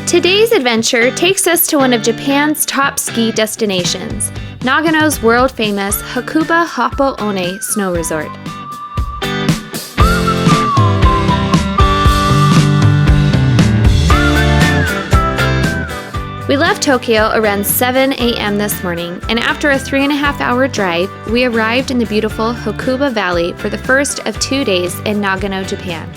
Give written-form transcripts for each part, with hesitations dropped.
Today's adventure takes us to one of Japan's top ski destinations, Nagano's world-famous Hakuba Happo-one Snow Resort. We left Tokyo around 7 a.m. this morning, and after a 3.5-hour drive, we arrived in the beautiful Hakuba Valley for the first of 2 days in Nagano, Japan.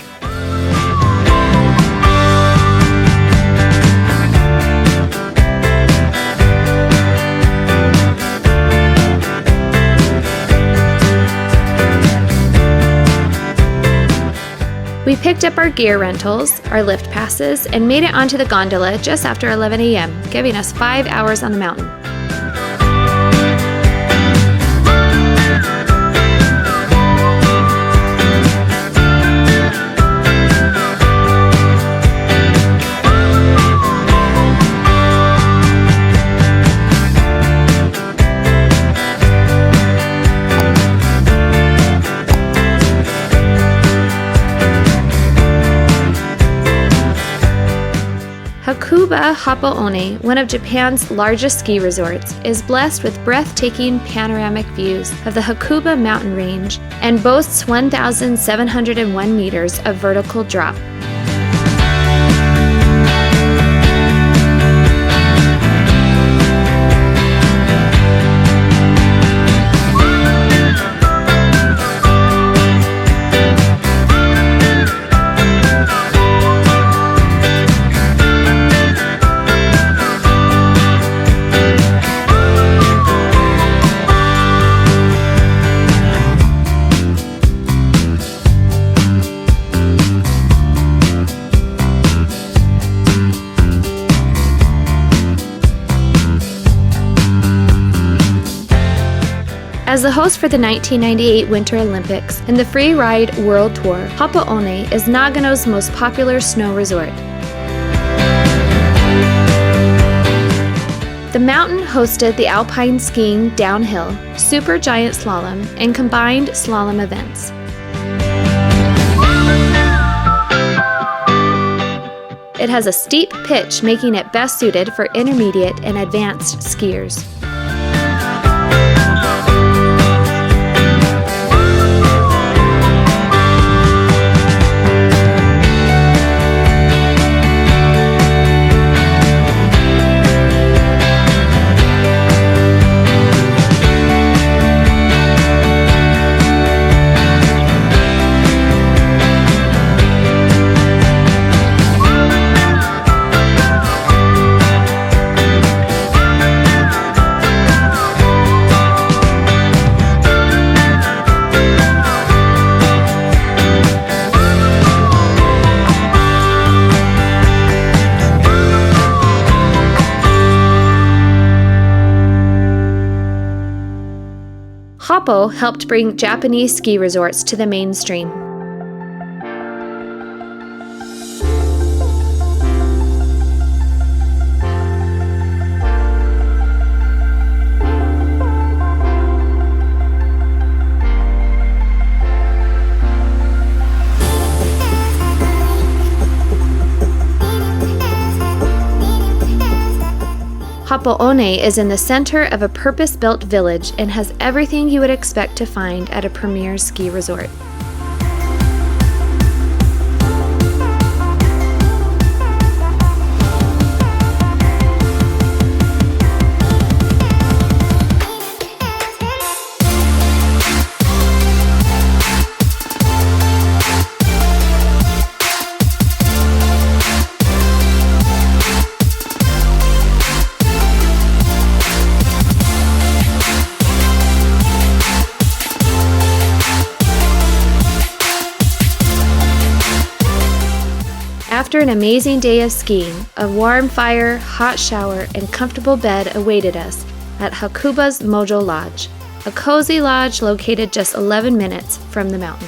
We picked up our gear rentals, our lift passes, and made it onto the gondola just after 11 a.m., giving us 5 hours on the mountain. Hakuba Happo-one, one of Japan's largest ski resorts, is blessed with breathtaking panoramic views of the Hakuba mountain range and boasts 1,701 meters of vertical drop. As the host for the 1998 Winter Olympics and the Free Ride World Tour, Happo-one is Nagano's most popular snow resort. The mountain hosted the alpine skiing downhill, super giant slalom, and combined slalom events. It has a steep pitch, making it best suited for intermediate and advanced skiers. Happo helped bring Japanese ski resorts to the mainstream. Happo-one is in the center of a purpose-built village and has everything you would expect to find at a premier ski resort. After an amazing day of skiing, a warm fire, hot shower, and comfortable bed awaited us at Hakuba's Mojo Lodge, a cozy lodge located just 11 minutes from the mountain.